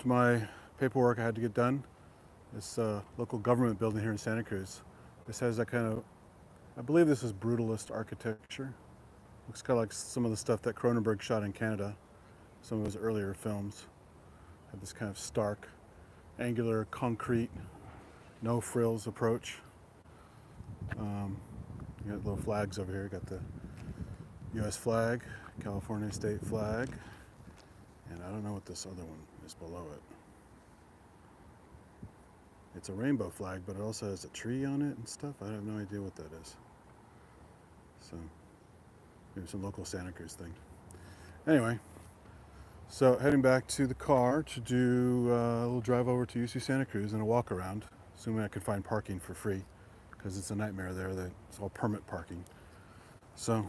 finished my paperwork I had to get done. This local government building here in Santa Cruz. This has that kind of, I believe this is brutalist architecture. Looks kind of like some of the stuff that Cronenberg shot in Canada, some of his earlier films. Had this kind of stark, angular, concrete, no frills approach. You got little flags over here. You got the U.S. flag, California state flag, and I don't know what this other one is below it. It's a rainbow flag, but it also has a tree on it and stuff. I have no idea what that is. So maybe some local Santa Cruz thing. Anyway, so heading back to the car to do a little drive over to UC Santa Cruz and a walk around, assuming I can find parking for free, because it's a nightmare there. It's all permit parking. So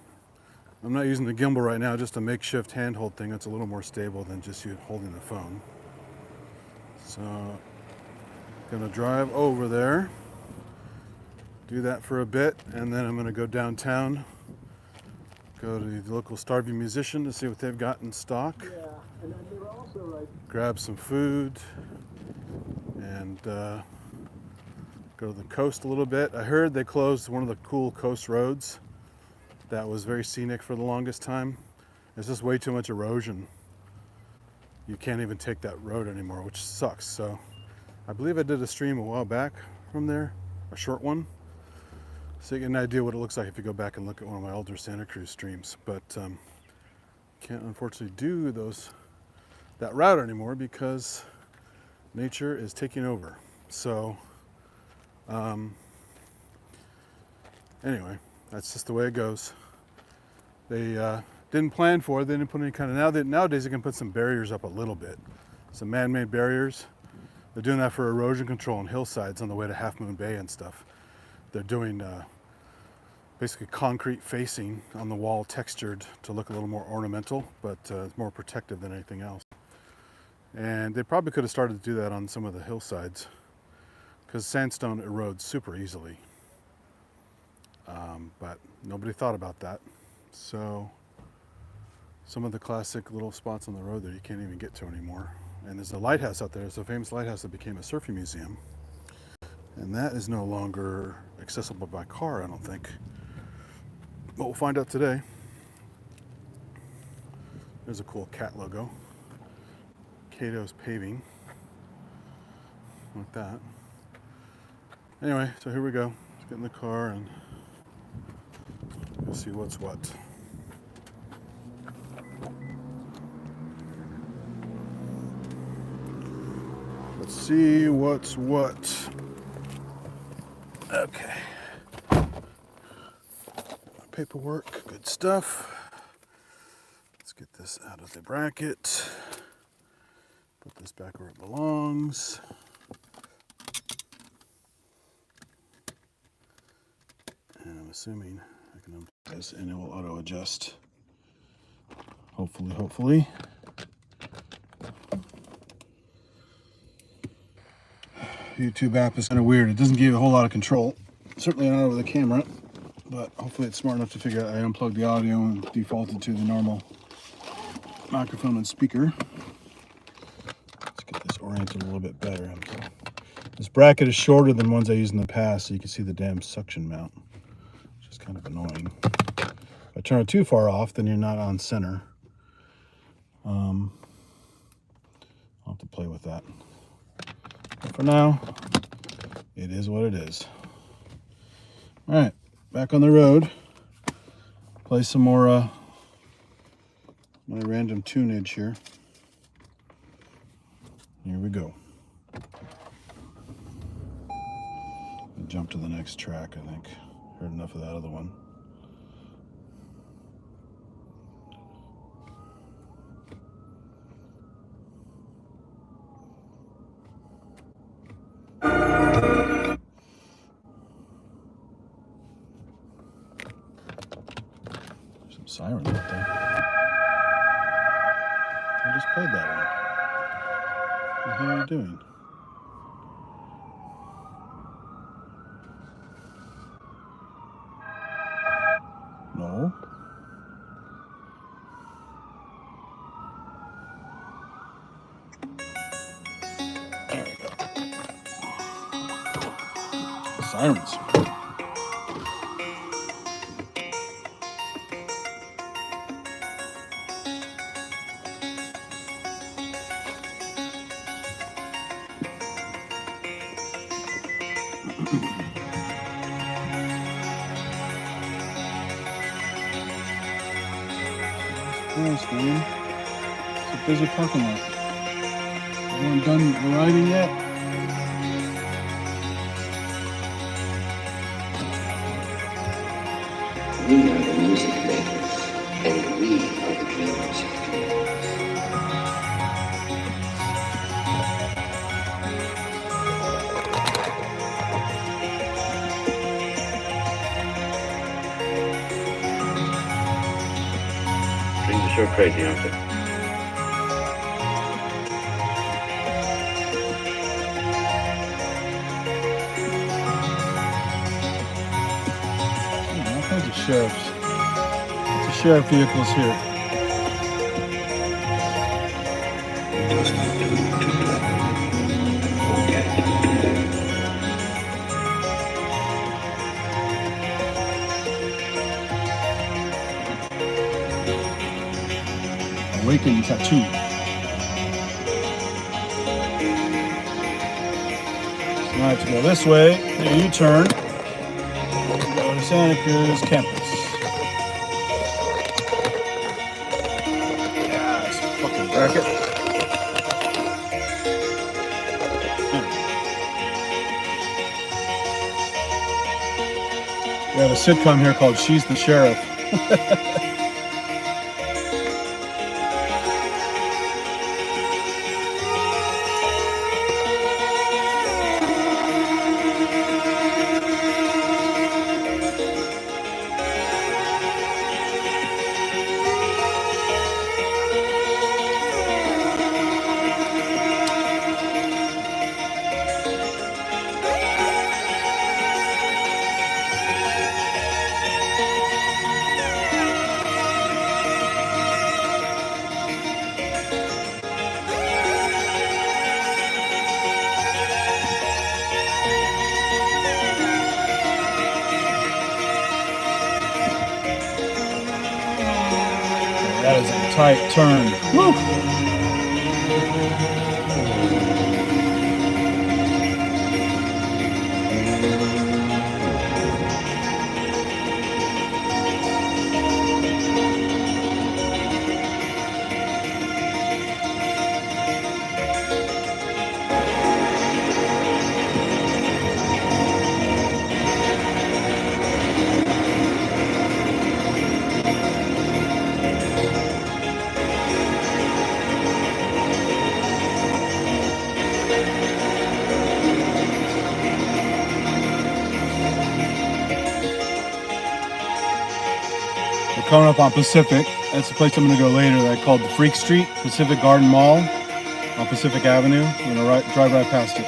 I'm not using the gimbal right now, just a makeshift handhold thing that's a little more stable than just you holding the phone. So gonna drive over there, do that for a bit, and then I'm gonna go downtown, go to the local starving musician to see what they've got in stock. Yeah, and then they were also like, grab some food, and go to the coast a little bit. I heard they closed one of the cool coast roads that was very scenic for the longest time. There's just way too much erosion. You can't even take that road anymore, which sucks. So I believe I did a stream a while back from there, a short one, so you get an idea what it looks like if you go back and look at one of my older Santa Cruz streams. But can't unfortunately do that route anymore because nature is taking over. So anyway, that's just the way it goes. They didn't plan for it. They didn't put any kind of, nowadays they can put some barriers up a little bit, some man-made barriers. They're doing that for erosion control on hillsides on the way to Half Moon Bay and stuff. They're doing basically concrete facing on the wall, textured to look a little more ornamental, but it's more protective than anything else. And they probably could have started to do that on some of the hillsides, because sandstone erodes super easily. But nobody thought about that. So some of the classic little spots on the road there you can't even get to anymore. And there's a lighthouse out there. It's a famous lighthouse that became a surfing museum. And that is no longer accessible by car, I don't think. But we'll find out today. There's a cool cat logo. Cato's Paving. Like that. Anyway, so here we go. Let's get in the car and we'll see what's what. Let's see what's what. Okay. Paperwork, good stuff. Let's get this out of the bracket. Put this back where it belongs. And I'm assuming I can unplug this and it will auto adjust. Hopefully. YouTube app is kind of weird. It doesn't give you a whole lot of control. Certainly not over the camera, but hopefully it's smart enough to figure out I unplugged the audio and defaulted to the normal microphone and speaker. Let's get this oriented a little bit better. This bracket is shorter than ones I used in the past, so you can see the damn suction mount, which is kind of annoying. If I turn it too far off, then you're not on center. I'll have to play with that. But for now, it is what it is. All right, back on the road. Play some more my random tunage here. Here we go. I'll jump to the next track, I think. Heard enough of that other one. Siren out there. I just played that one. What the hell are you doing? No. Sirens. Nice, man. It's a busy parking lot. Everyone done riding yet? We are the music makers, and we are the dreamers of dreams. Dreams are sure crazy, aren't they? All kinds of sheriffs. The sheriff vehicles here. Awakened tattoo. So now I have to go this way, do a U-turn, go to Santa Cruz campus. Yeah, it's a fucking racket. We have a sitcom here called She's the Sheriff. That is a tight turn. Woo! We're coming up on Pacific. That's the place I'm going to go later. That called the Freak Street, Pacific Garden Mall on Pacific Avenue. I'm going to drive right past it.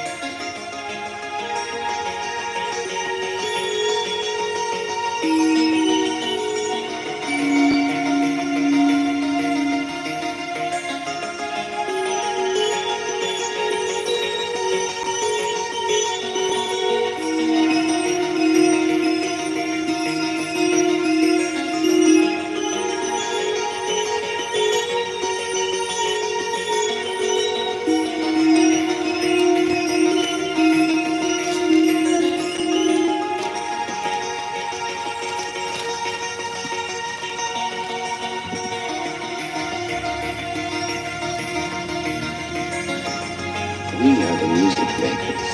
We are the music makers,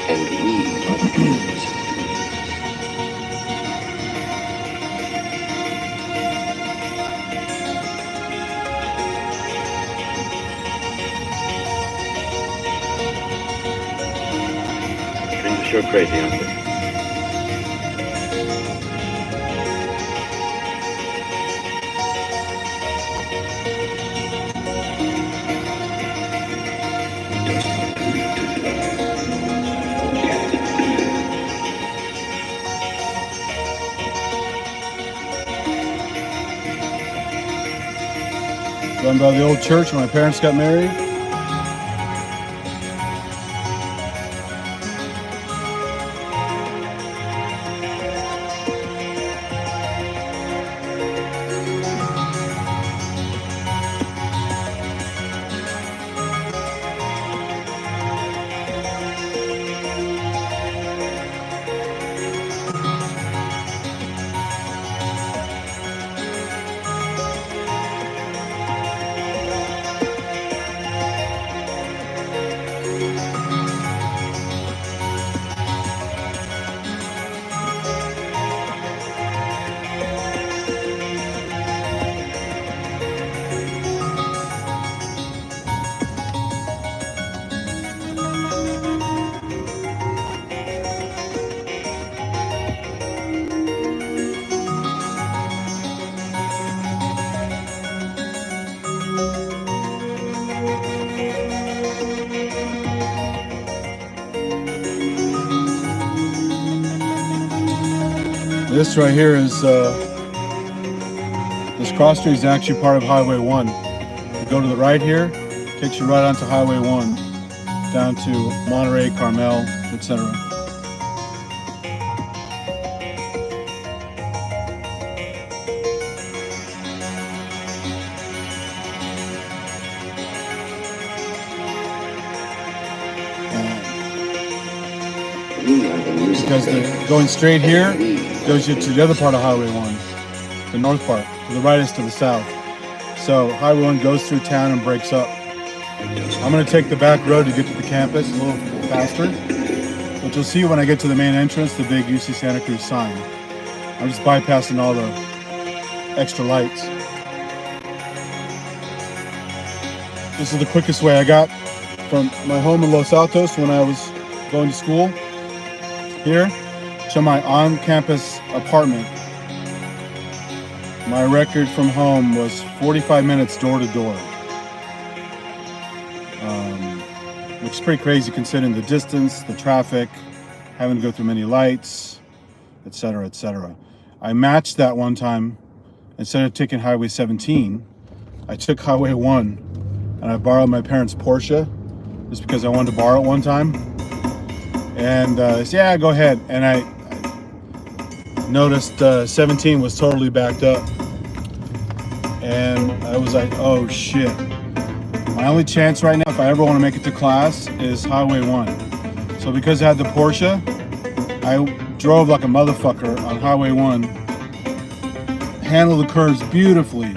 and we are the dreamers of dreams. Dreams are sure crazy, aren't they? Run by the old church when my parents got married. This right here is, this cross street is actually part of Highway 1. You go to the right here, takes you right onto Highway 1, down to Monterey, Carmel, etc. Because going straight here goes you to the other part of Highway 1, the north part. To the right is to the south. So Highway 1 goes through town and breaks up. I'm going to take the back road to get to the campus a little faster. But you'll see when I get to the main entrance, the big UC Santa Cruz sign. I'm just bypassing all the extra lights. This is the quickest way I got from my home in Los Altos when I was going to school here to my on-campus apartment. My record from home was 45 minutes door to door, which is pretty crazy considering the distance, the traffic, having to go through many lights, etc., etc. I matched that one time. Instead of taking Highway 17, I took Highway 1 and I borrowed my parents' Porsche just because I wanted to borrow it one time. And I said, yeah, go ahead. And I noticed 17 was totally backed up. And I was like, oh shit. My only chance right now, if I ever want to make it to class, is Highway 1. So because I had the Porsche, I drove like a motherfucker on Highway 1. Handled the curves beautifully,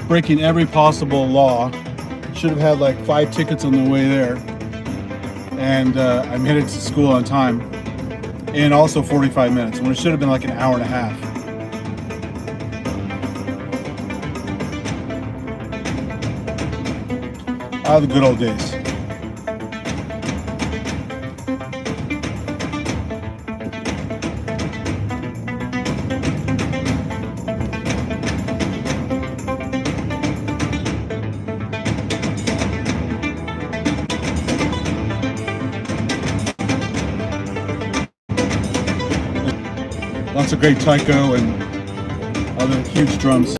breaking every possible law. Should have had like 5 tickets on the way there. And I made it to school on time in also 45 minutes, when it should have been like an hour and a half. Ah, the good old days. Lots of great taiko and other huge drums.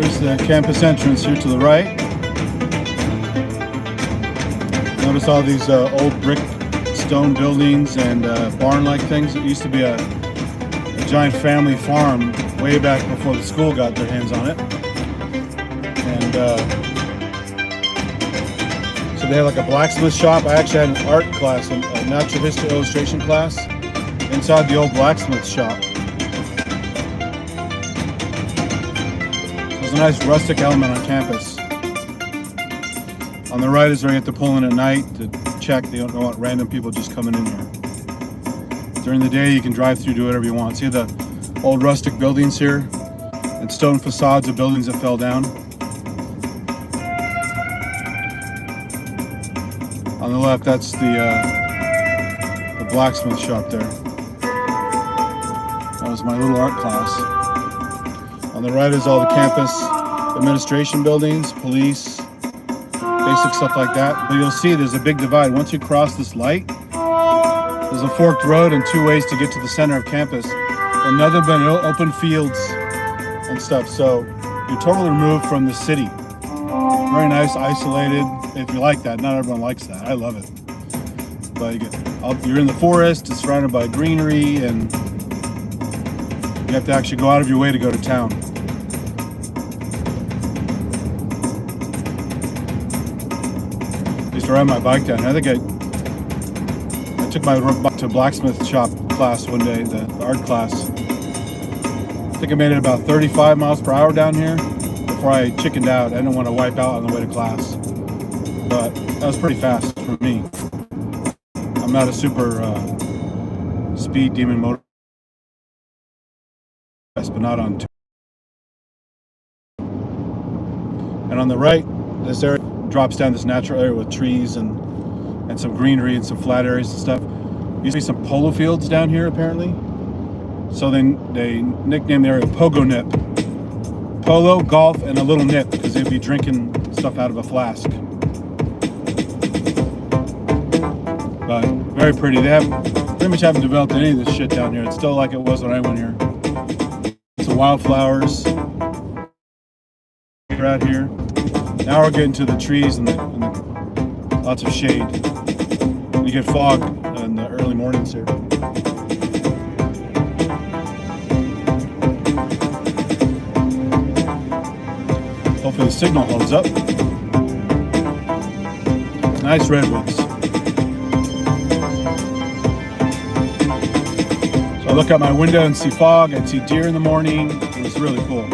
Here's the campus entrance here to the right. Notice all these old brick stone buildings and barn-like things. It used to be a giant family farm way back before the school got their hands on it. And so they had like a blacksmith shop. I actually had an art class, a natural history illustration class, inside the old blacksmith shop. There's a nice rustic element on campus. On the right is where you have to pull in at night to check. They don't want random people just coming in here. During the day, you can drive through, do whatever you want. See the old rustic buildings here and stone facades of buildings that fell down. On the left, that's the blacksmith shop there. That was my little art class. On the right is all the campus administration buildings, police, basic stuff like that. But you'll see there's a big divide. Once you cross this light, there's a forked road and two ways to get to the center of campus. And nothing but open fields and stuff. So you're totally removed from the city. Very nice, isolated, if you like that. Not everyone likes that. I love it. But you're in the forest, it's surrounded by greenery, and you have to actually go out of your way to go to town. I used to ride my bike down. I think I took my bike to a blacksmith shop class one day, the art class. I think I made it about 35 miles per hour down here before I chickened out. I didn't want to wipe out on the way to class. But that was pretty fast for me. I'm not a super speed demon motor, but not on two. And on the right, this area drops down this natural area with trees and some greenery and some flat areas and stuff. Used to be some polo fields down here apparently. So they nicknamed the area Pogo Nip. Polo, golf, and a little nip because they'd be drinking stuff out of a flask. But very pretty. They pretty much haven't developed any of this shit down here. It's still like it was when I went here. Some wildflowers right here. Now we're getting to the trees and lots of shade. You get fog in the early mornings here. Hopefully the signal holds up. Nice redwoods. So I look out my window and see fog. I'd see deer in the morning. It was really cool.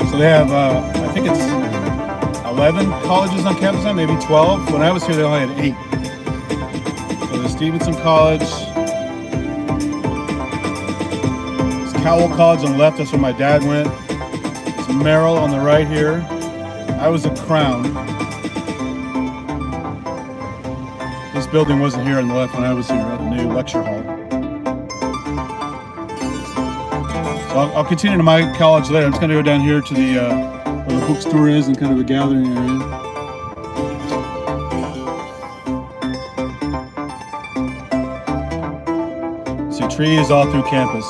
So they have, I think it's 11 colleges on campus now, maybe 12. When I was here, they only had 8. So there's Stevenson College. There's Cowell College on the left. That's where my dad went. There's Merrill on the right here. I was at Crown. This building wasn't here on the left when I was here at the new lecture hall. So I'll continue to my college later. I'm just going to go down here to the where the bookstore is and kind of a gathering area. See trees all through campus.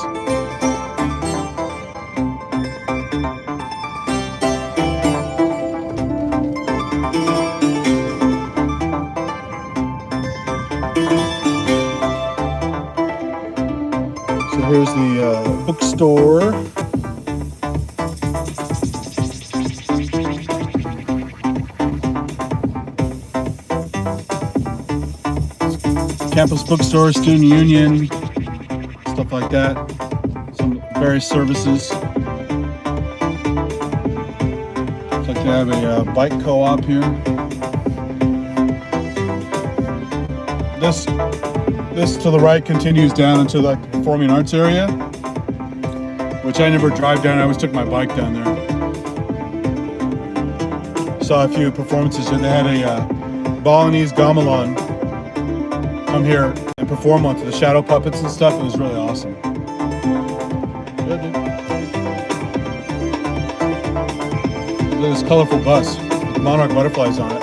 So here's the bookstore. Campus bookstore, student union, stuff like that. Some various services. Looks like they have a bike co-op here. This to the right continues down into the performing arts area, which I never drive down. I always took my bike down there. Saw a few performances here. They had a Balinese gamelan come here and perform onto the shadow puppets and stuff. It was really awesome. Look at this colorful bus with monarch butterflies on it.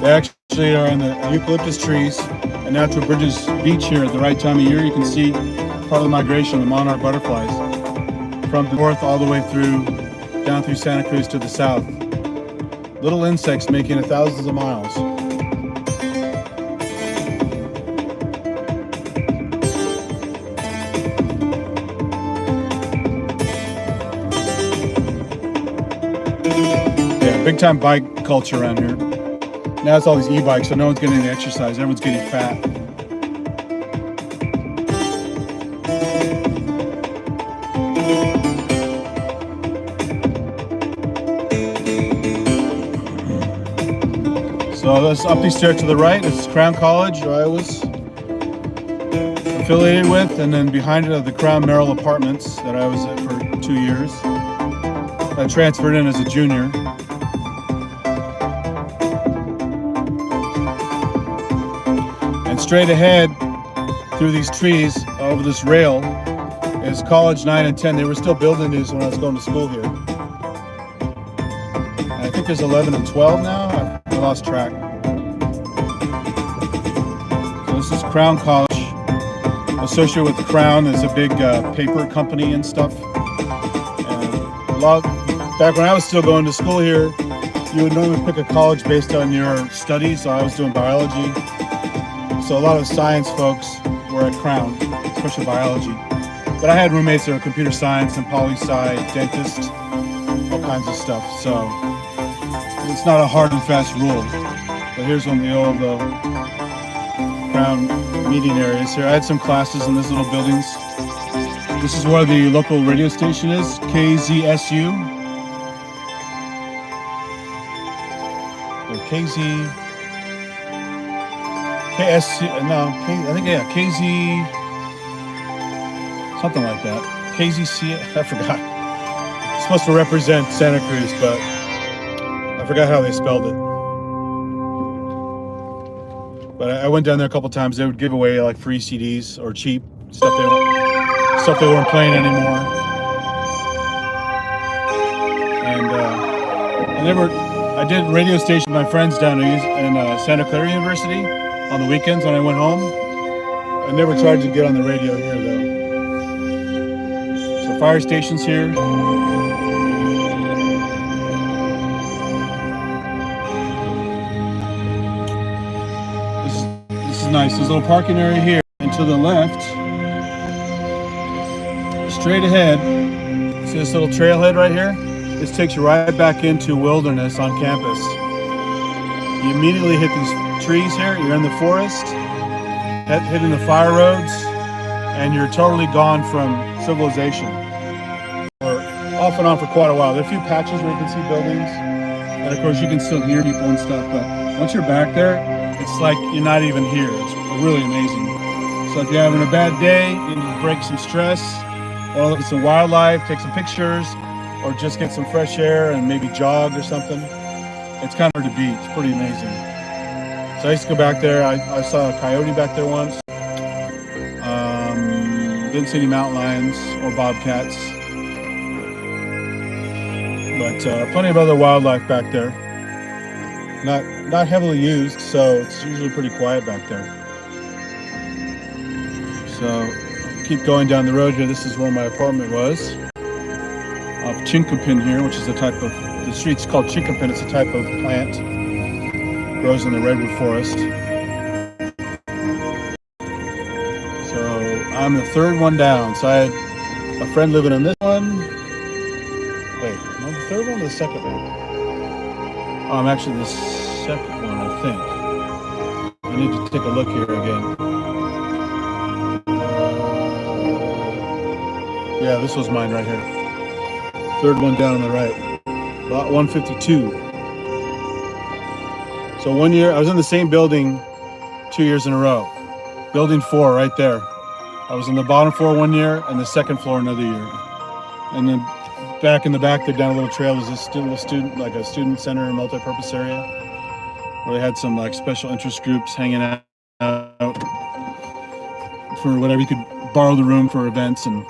They actually are in the eucalyptus trees and Natural Bridges Beach here at the right time of year. You can see part of the migration of the monarch butterflies from the north all the way through, down through Santa Cruz to the south. Little insects making it thousands of miles. Big time bike culture around here. Now it's all these e-bikes, so no one's getting any exercise. Everyone's getting fat. So that's up these stairs to the right. This is Crown College, where I was affiliated with, and then behind it are the Crown Merrill Apartments that I was at for 2 years. I transferred in as a junior. straight ahead through these trees over this rail is College 9 and 10. They were still building these when I was going to school here. And I think there's 11 and 12 now. I lost track. So this is Crown College. Associated with Crown is a big paper company and stuff. And back when I was still going to school here, you would normally pick a college based on your studies. So I was doing biology. So a lot of science folks were at Crown, especially biology. But I had roommates that were computer science and poli-sci, dentist, all kinds of stuff. So it's not a hard and fast rule. But here's one of the old Crown meeting areas here. I had some classes in these little buildings. This is where the local radio station is, KZSU. Or KSC, KZ, something like that. KZC, I forgot. It's supposed to represent Santa Cruz, but I forgot how they spelled it. But I went down there a couple times. They would give away like free CDs or cheap stuff they weren't playing anymore. And I did radio station with my friends down in Santa Clara University on the weekends when I went home. I never tried to get on the radio here though. So fire stations here. This is nice. There's a little parking area here. And to the left, straight ahead, see this little trailhead right here? This takes you right back into wilderness on campus. You immediately hit these trees here. You're in the forest, hitting the fire roads, and you're totally gone from civilization. Or off and on for quite a while. There are a few patches where you can see buildings, and of course you can still hear people and stuff, but once you're back there, it's like you're not even here. It's really amazing. So if you're having a bad day, you need to break some stress, or look at some wildlife, take some pictures, or just get some fresh air and maybe jog or something. It's kind of hard to beat. It's pretty amazing. So I used to go back there. I saw a coyote back there once. Didn't see any mountain lions or bobcats. But plenty of other wildlife back there. Not heavily used, so it's usually pretty quiet back there. So keep going down the road here. This is where my apartment was. Of chinkapin here, which is a type of, the street's called chinkapin. It's a type of plant. Grows in the redwood forest. So I'm the third one down. So I had a friend living in this one. Wait, am I the third one or the second one? Oh, I'm actually the second one, I think. I need to take a look here again. Yeah, this was mine right here. Third one down on the right. Lot 152. So one year, I was in the same building 2 years in a row. Building 4 right there. I was on the bottom floor one year and the second floor another year. And then back in the back there down a little trail, there's a student center and multi-purpose area where they had some like special interest groups hanging out for whatever. You could borrow the room for events, and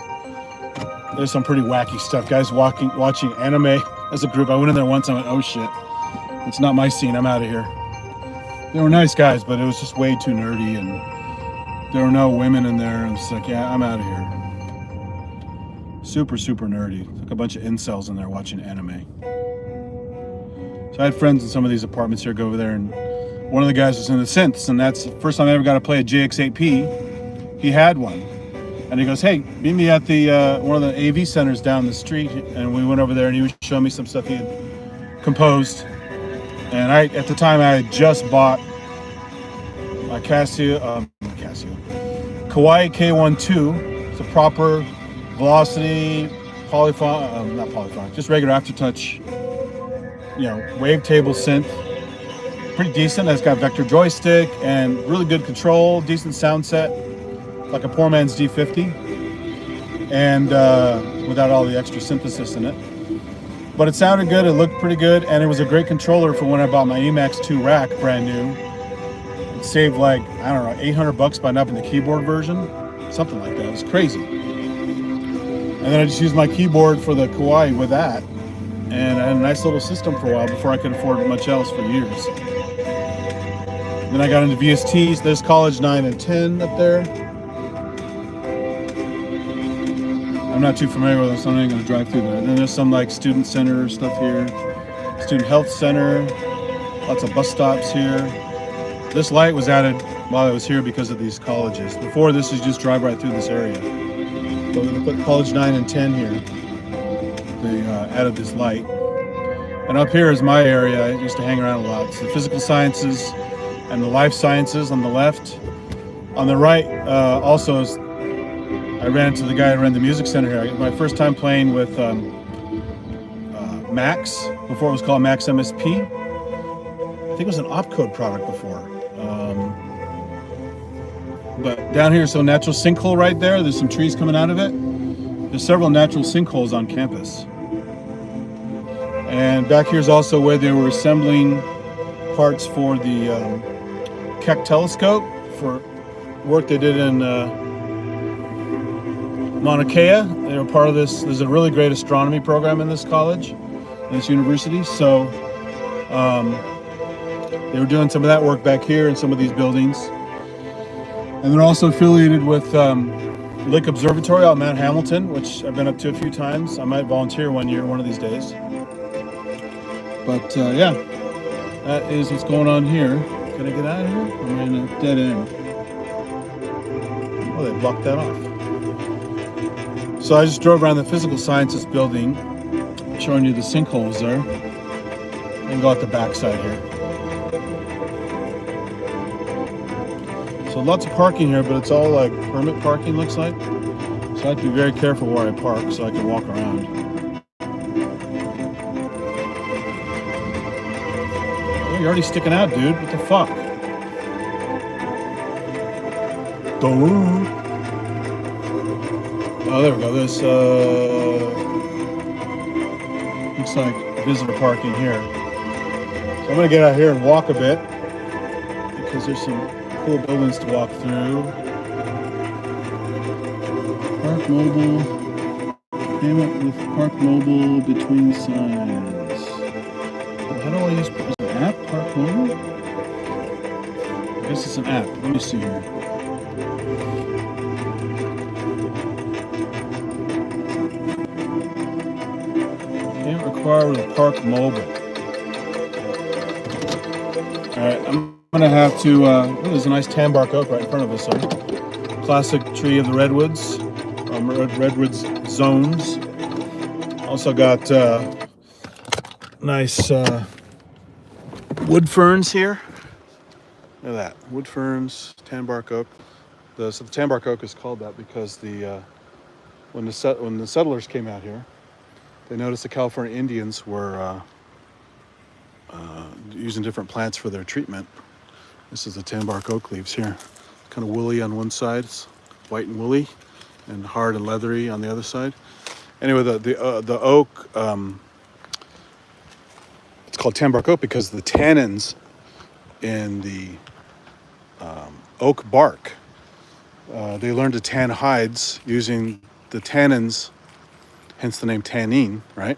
there's some pretty wacky stuff. Guys watching anime as a group. I went in there once and I went, oh shit, it's not my scene, I'm out of here. They were nice guys, but it was just way too nerdy, and there were no women in there. And it's like, yeah, I'm out of here. Super, super nerdy. Like a bunch of incels in there watching anime. So I had friends in some of these apartments here go over there, and one of the guys was in the synths, and that's the first time I ever got to play a JX8P. He had one. And he goes, hey, meet me at the one of the AV centers down the street. And we went over there, and he was showing me some stuff he had composed. And at the time, I had just bought my Kawai K12. It's a proper velocity, not polyphonic, just regular aftertouch, wavetable synth. Pretty decent. It's got vector joystick and really good control, decent sound set. Like a poor man's D50, and without all the extra synthesis in it. But it sounded good, it looked pretty good, and it was a great controller for when I bought my Emax 2 rack, brand new. saved like, I don't know, $800 by not having the keyboard version, something like that. It was crazy. And then I just used my keyboard for the Kauai with that, and I had a nice little system for a while before I could afford much else for years. Then I got into VSTs. There's College 9 and 10 up there. I'm not too familiar with them, so I'm not going to drive through there. And then there's some like student center stuff here, student health center, lots of bus stops here. This light was added while I was here because of these colleges. Before this, is just drive right through this area. But when they put College 9 and 10 here, they added this light. And up here is my area. I used to hang around a lot. It's the physical sciences and the life sciences on the left. On the right, also, I ran into the guy who ran the music center here. My first time playing with Max, before it was called Max MSP. I think it was an opcode product before. But down here, so natural sinkhole right there. There's some trees coming out of it. There's several natural sinkholes on campus. And back here is also where they were assembling parts for the Keck telescope for work they did in Mauna Kea. They were part of this. There's a really great astronomy program in this college, in this university. So they were doing some of that work back here in some of these buildings. And they're also affiliated with Lake Observatory out in Mount Hamilton, which I've been up to a few times. I might volunteer one year, one of these days. But yeah, that is what's going on here. Can I get out of here? Am I in a dead end? Oh, they blocked that off. So I just drove around the physical sciences building, showing you the sinkholes there, and go out the backside here. So lots of parking here, but it's all like permit parking, looks like. So I have to be very careful where I park so I can walk around. Oh, you're already sticking out, dude. What the fuck? Dude. Oh, there we go. This looks like visitor parking here. So I'm gonna get out here and walk a bit because there's some cool buildings to walk through. Park mobile. Payment with Park Mobile between signs. How do I use? Is it an app? Park Mobile? I guess it's an app. Let me see here. Payment required with Park Mobile. All right, I'm gonna have to. There's a nice tan bark oak right in front of us. So, classic tree of the redwoods, redwoods zones. Also got nice wood ferns here. Look at that, wood ferns, tan bark oak. So the tan bark oak is called that because when the settlers came out here, they noticed the California Indians were using different plants for their treatment. This is the tan bark oak leaves here. Kind of woolly on one side, it's white and woolly, and hard and leathery on the other side. Anyway, the oak, it's called tan bark oak because the tannins in the oak bark, they learned to tan hides using the tannins, hence the name tannin, right?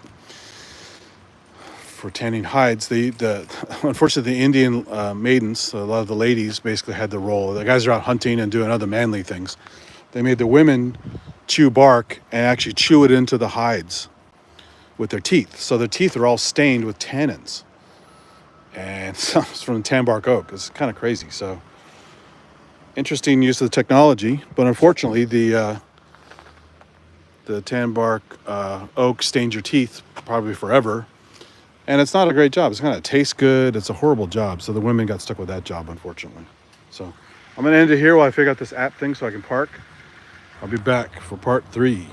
For tanning hides. Unfortunately, the Indian maidens, a lot of the ladies basically had the role. The guys are out hunting and doing other manly things. They made the women chew bark and actually chew it into the hides with their teeth. So their teeth are all stained with tannins. And so it's from tan bark oak. It's kind of crazy. So interesting use of the technology, but unfortunately the tan bark oak stains your teeth probably forever. And it's not a great job. It's going to taste good. It's a horrible job. So the women got stuck with that job, unfortunately. So I'm going to end it here while I figure out this app thing so I can park. I'll be back for part 3.